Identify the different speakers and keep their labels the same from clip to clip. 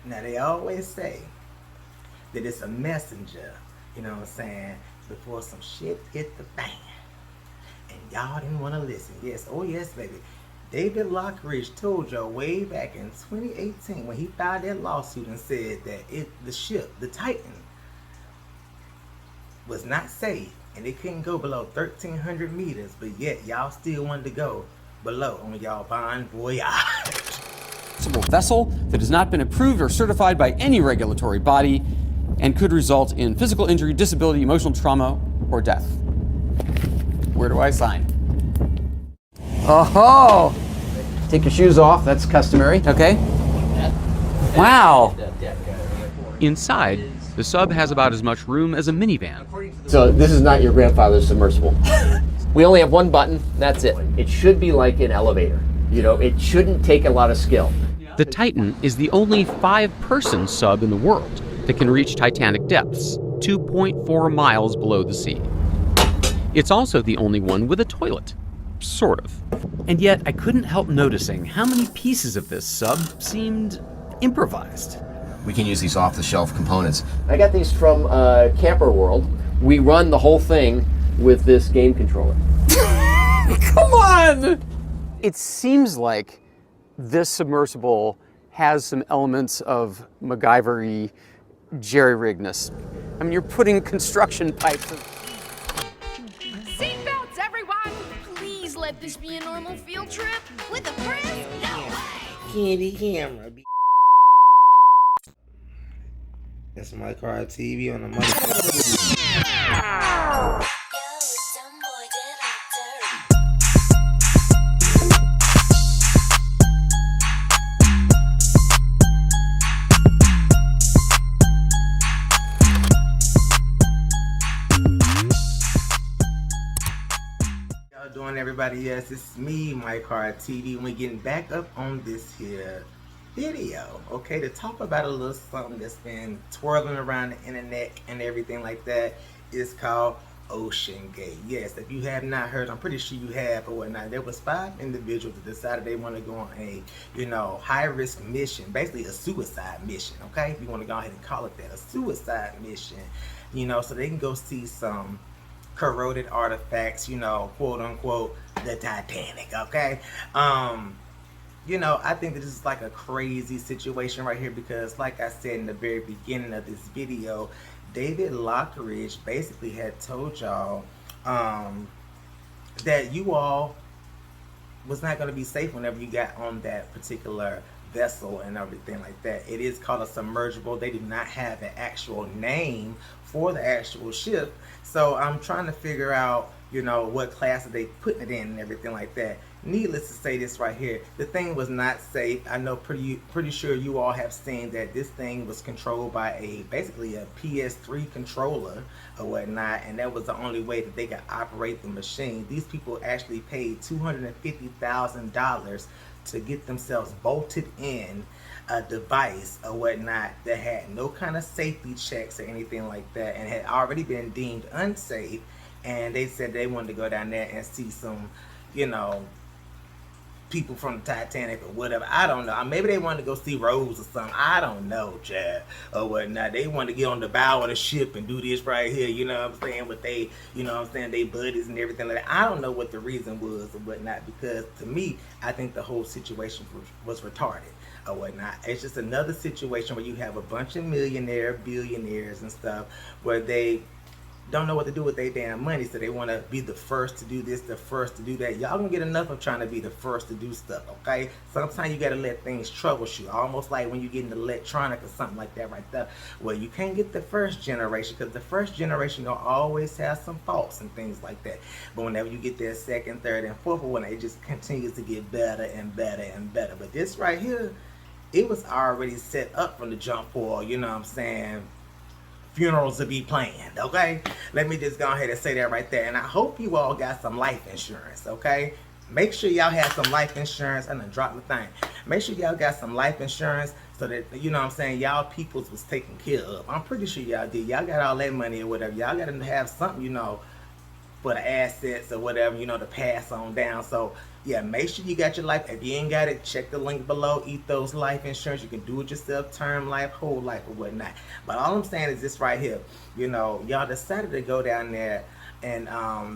Speaker 1: Now they always say that it's a messenger, you know what I'm saying, before some shit hit the fan. And y'all didn't want to listen. Yes, oh yes, baby. David Lockridge told y'all way back in 2018 when he filed that lawsuit and said that the ship, the Titan, was not safe and it couldn't go below 1,300 meters, but yet y'all still wanted to go below on y'all bon voyage.
Speaker 2: Vessel that has not been approved or certified by any regulatory body and could result in physical injury, disability, emotional trauma, or death. Where do I sign? Oh, take your shoes off. That's customary. Okay. Wow.
Speaker 3: Inside, the sub has about as much room as a minivan.
Speaker 4: So this is not your grandfather's submersible. We only have one button, that's it. It should be like an elevator. You know, it shouldn't take a lot of skill.
Speaker 3: The Titan is the only 5-person sub in the world that can reach Titanic depths, 2.4 miles below the sea. It's also the only one with a toilet, sort of. And yet, I couldn't help noticing how many pieces of this sub seemed improvised.
Speaker 4: We can use these off-the-shelf components. I got these from Camper World. We run the whole thing with this game controller.
Speaker 2: Come on! It seems like this submersible has some elements of MacGyver-y jerry-rigness. I mean, you're putting construction pipes in.
Speaker 5: Seatbelts, everyone! Please let this be a normal field trip. With a friend? No way!
Speaker 1: Candy camera. That's my car TV on the motherfucker. Y'all doing, everybody? Yes, it's me, my car TV, and we're getting back up on this here video, okay, to talk about a little something that's been twirling around the internet and everything like that. It's called Oceangate. Yes, if you have not heard, I'm pretty sure you have or whatnot. There was 5 individuals that decided they want to go on a, high-risk mission, basically a suicide mission, okay? If you want to go ahead and call it that, a suicide mission, so they can go see some corroded artifacts, quote unquote, the Titanic, okay? I think that this is like a crazy situation right here because, like I said in the very beginning of this video, David Lockridge basically had told y'all that you all was not going to be safe whenever you got on that particular vessel and everything like that. It is called a submersible. They do not have an actual name for the actual ship. So I'm trying to figure out, what class are they putting it in and everything like that. Needless to say, this right here, the thing was not safe. I know pretty sure you all have seen that this thing was controlled by basically a PS3 controller or whatnot, and that was the only way that they could operate the machine. These people actually paid $250,000 to get themselves bolted in a device or whatnot that had no kind of safety checks or anything like that and had already been deemed unsafe. And they said they wanted to go down there and see some, people from the Titanic or whatever. I don't know. Maybe they wanted to go see Rose or something. I don't know, Chad, or whatnot. They wanted to get on the bow of the ship and do this right here, with they, they buddies and everything like that. I don't know what the reason was or whatnot, because to me, I think the whole situation was retarded or whatnot. It's just another situation where you have a bunch of billionaires and stuff where they don't know what to do with their damn money, so they want to be the first to do this, the first to do that. Y'all gonna get enough of trying to be the first to do stuff, okay? Sometimes you gotta let things troubleshoot, almost like when you get into electronic or something like that right there. Well, you can't get the first generation because the first generation gonna always have some faults and things like that. But whenever you get that second, third, and fourth one, it just continues to get better and better and better. But this right here, it was already set up from the jump for, funerals to be planned, okay? Let me just go ahead and say that right there. And I hope you all got some life insurance, okay? Make sure y'all have some life insurance. I'm gonna drop the thing. Make sure y'all got some life insurance so that, y'all peoples was taken care of. I'm pretty sure y'all did. Y'all got all that money or whatever. Y'all gotta have something, for the assets or whatever, you know, to pass on down. So yeah, make sure you got your life. If you ain't got it, check the link below. Ethos Life Insurance. You can do it yourself, term life, whole life, or whatnot. But all I'm saying is this right here. You know, y'all decided to go down there and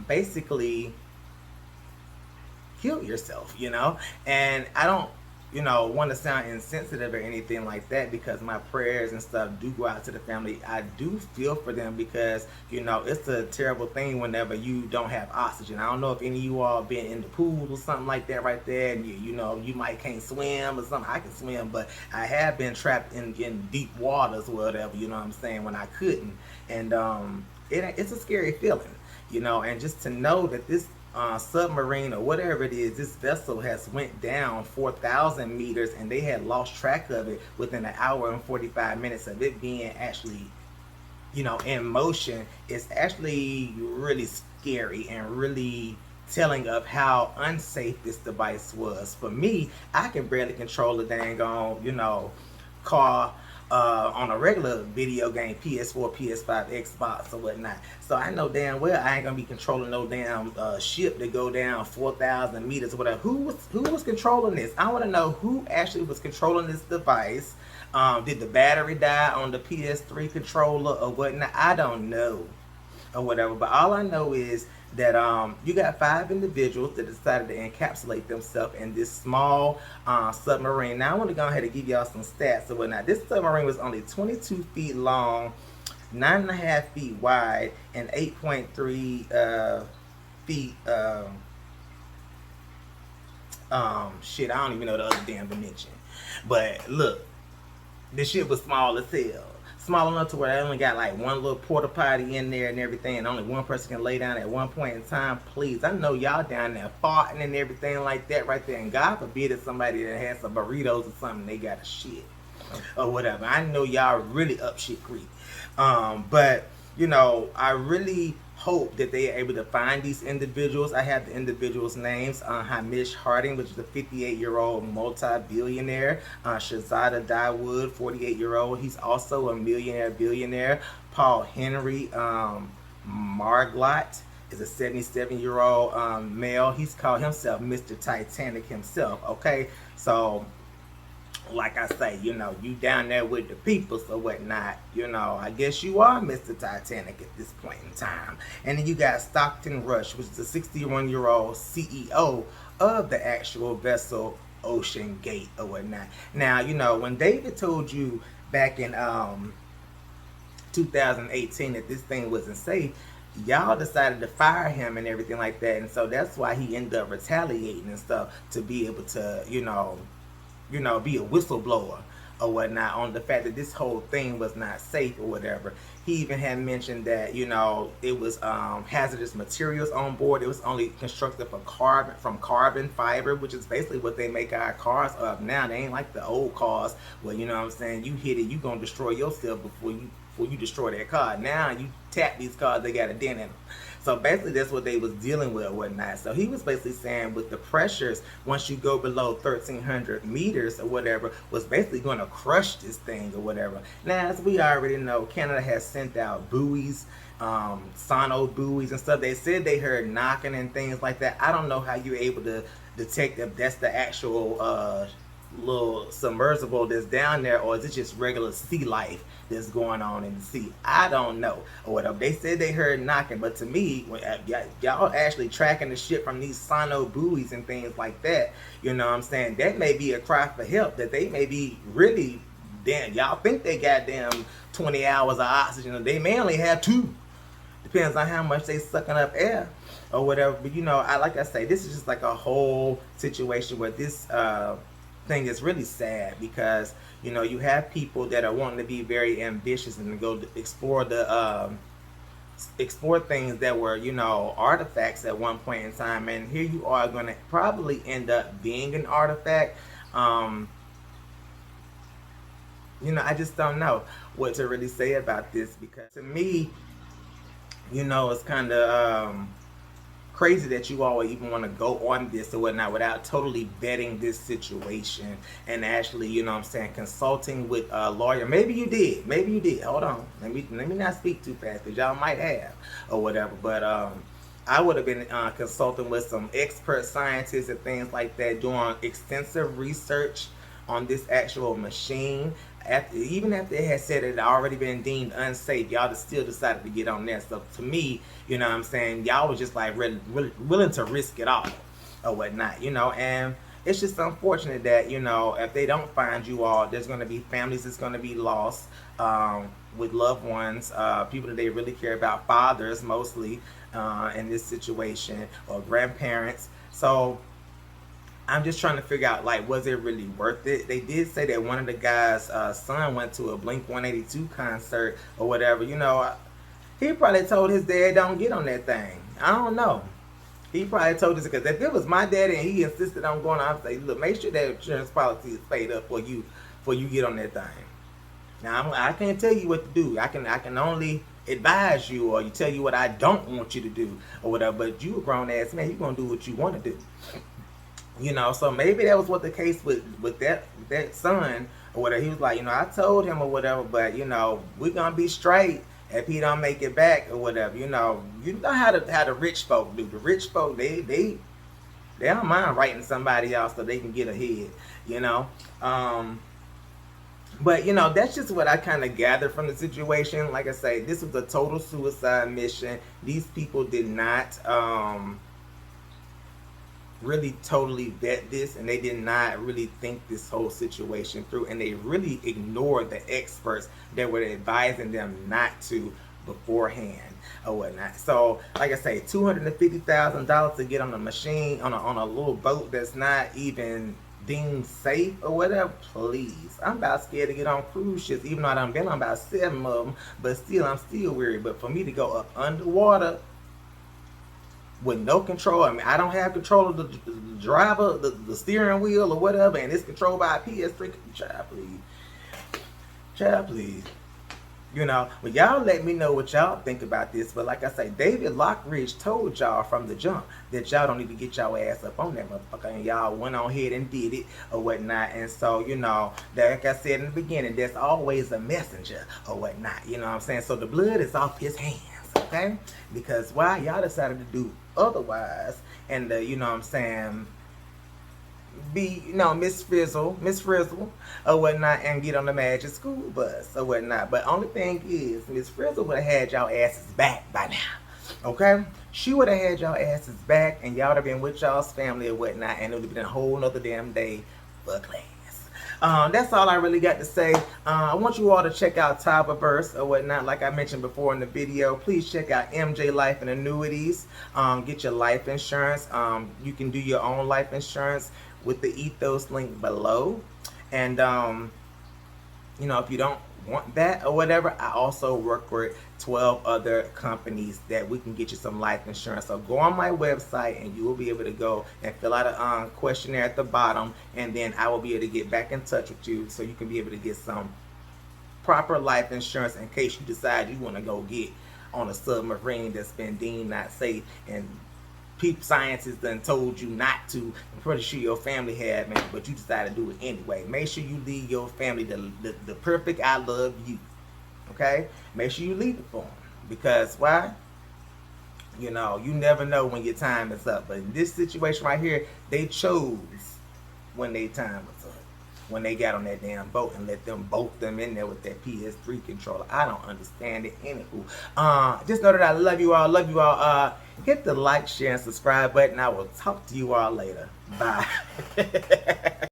Speaker 1: basically kill yourself, you know. And I don't, you know, want to sound insensitive or anything like that, because my prayers and stuff do go out to the family. I do feel for them, because, you know, it's a terrible thing whenever you don't have oxygen. I don't know if any of you all been in the pool or something like that right there, and you know, you might can't swim or something. I can swim, but I have been trapped in deep waters or whatever, you know what I'm saying, when I couldn't. And it's a scary feeling, you know. And just to know that this submarine or whatever it is, this vessel has went down 4,000 meters, and they had lost track of it within an hour and 45 minutes of it being actually, you know, in motion. It's actually really scary and really telling of how unsafe this device was. For me, I can barely control a dang on, you know, car on a regular video game, PS4, PS5, Xbox, or whatnot. So I know damn well I ain't gonna be controlling no damn ship to go down 4,000 meters or whatever. Who was controlling this? I want to know who actually was controlling this device. Did the battery die on the PS3 controller or whatnot? I don't know, or whatever. But all I know is that you got 5 individuals that decided to encapsulate themselves in this small submarine. Now I want to go ahead and give y'all some stats or whatnot. This submarine was only 22 feet long, 9.5 feet wide, and 8.3 feet. Shit, I don't even know the other damn dimension. But look, this shit was small as hell. Small enough to where I only got like one little porta potty in there and everything, and only one person can lay down at one point in time. Please, I know y'all down there farting and everything like that right there, and God forbid if somebody that has some burritos or something, they got a shit or whatever. I know y'all really up shit creek. But you know, I really hope that they are able to find these individuals. I have the individuals' names. Hamish Harding, which is a 58-year-old multi-billionaire. Shazada Dawood, 48-year-old. He's also a billionaire. Paul Henry Marglot is a 77-year-old male. He's called himself Mr. Titanic himself. Okay, so like I say, you know, you down there with the peoples or whatnot, you know, I guess you are Mr. Titanic at this point in time. And then you got Stockton Rush, which is a 61-year-old CEO of the actual vessel Oceangate or whatnot. Now, you know, when David told you back in 2018 that this thing wasn't safe, y'all decided to fire him and everything like that. And so that's why he ended up retaliating and stuff, to be able to, you know, be a whistleblower or whatnot on the fact that this whole thing was not safe or whatever. He even had mentioned that, you know, it was hazardous materials on board. It was only constructed from carbon fiber, which is basically what they make our cars of now. They ain't like the old cars where, you know what I'm saying, you hit it, you gonna destroy yourself before you destroy that car. Now you tap these cars, they got a dent in them. So basically that's what they was dealing with or whatnot. So he was basically saying with the pressures, once you go below 1,300 meters or whatever, was basically going to crush this thing or whatever. Now, as we already know, Canada has sent out buoys, sono buoys and stuff. They said they heard knocking and things like that. I don't know how you're able to detect if that's the actual little submersible that's down there, or is it just regular sea life that's going on in the sea? I don't know or whatever. They said they heard knocking, but to me, when y'all actually tracking the ship from these sono buoys and things like that, you know what I'm saying, that may be a cry for help, that they may be really, damn, y'all think they got damn 20 hours of oxygen, they may only have 2. Depends on how much they sucking up air or whatever. But you know, like I say, this is just like a whole situation where this thing is really sad, because you know, you have people that are wanting to be very ambitious and to go explore things that were, you know, artifacts at one point in time, and here you are going to probably end up being an artifact. You know, I just don't know what to really say about this, because to me, you know, it's kind of crazy that you all even want to go on this or whatnot without totally vetting this situation and actually, you know what I'm saying, consulting with a lawyer. Maybe you did. Maybe you did. Hold on. Let me not speak too fast, because y'all might have or whatever. But I would have been consulting with some expert scientists and things like that, doing extensive research on this actual machine. Even after it had said it had already been deemed unsafe, y'all still decided to get on there. So to me, you know what I'm saying, y'all was just like really willing to risk it all or whatnot, you know. And it's just unfortunate that, you know, if they don't find you all, there's going to be families that's going to be lost with loved ones, people that they really care about, fathers mostly in this situation, or grandparents. So I'm just trying to figure out, like, was it really worth it? They did say that one of the guys' son went to a Blink 182 concert or whatever. You know, he probably told his dad, don't get on that thing. I don't know. He probably told us, because if it was my daddy and he insisted on going, I'd say, look, make sure that insurance policy is paid up for you get on that thing. Now, I can't tell you what to do. I can only advise you, or you tell you what I don't want you to do or whatever. But you a grown ass man, you're gonna do what you want to do. You know, so maybe that was what the case with that son or whatever. He was like, you know, I told him or whatever, but you know, we're gonna be straight if he don't make it back or whatever. You know how the rich folk do. The rich folk, they don't mind writing somebody else so they can get ahead, you know. But you know, that's just what I kind of gathered from the situation. Like I say, this was a total suicide mission. These people did not really totally vet this, and they did not really think this whole situation through, and they really ignored the experts that were advising them not to beforehand or whatnot. So like I say, $250,000 to get on a machine, on a little boat that's not even deemed safe or whatever. Please, I'm about scared to get on cruise ships, even though I've been on about 7 of them, but still, I'm still weary. But for me to go up underwater with no control, I mean, I don't have control of the driver, the steering wheel or whatever, and it's controlled by a PS3. Child, please. You know, well, y'all let me know what y'all think about this. But like I say, David Lockridge told y'all from the jump that y'all don't need to get y'all ass up on that motherfucker, and y'all went on ahead and did it or whatnot. And so, you know, like I said in the beginning, there's always a messenger or whatnot. You know what I'm saying? So the blood is off his hands, okay? Because why? Y'all decided to do otherwise, and you know what I'm saying, be, you know, Miss Frizzle or whatnot, and get on the Magic School Bus or whatnot. But only thing is, Miss Frizzle would have had y'all asses back by now, okay? She would have had y'all asses back, and y'all would have been with y'all's family or whatnot, and it would have been a whole nother damn day for class. That's all I really got to say. I want you all to check out Tavaverse or whatnot. Like I mentioned before in the video, please check out MJ Life and Annuities. Get your life insurance. You can do your own life insurance with the Ethos link below. And you know, if you don't want that or whatever, I also work with 12 other companies that we can get you some life insurance. So go on my website and you will be able to go and fill out a questionnaire at the bottom, and then I will be able to get back in touch with you so you can be able to get some proper life insurance in case you decide you want to go get on a submarine that's been deemed not safe, and science has done told you not to. I'm pretty sure your family had, man, but you decided to do it anyway. Make sure you leave your family the perfect I love you, okay? Make sure you leave it for them, because why? You know, you never know when your time is up. But in this situation right here, they chose when their time was up, when they got on that damn boat and let them bolt them in there with that PS3 controller. I don't understand it. Anywho, just know that I love you all. Hit the like, share, and subscribe button. I will talk to you all later. Bye.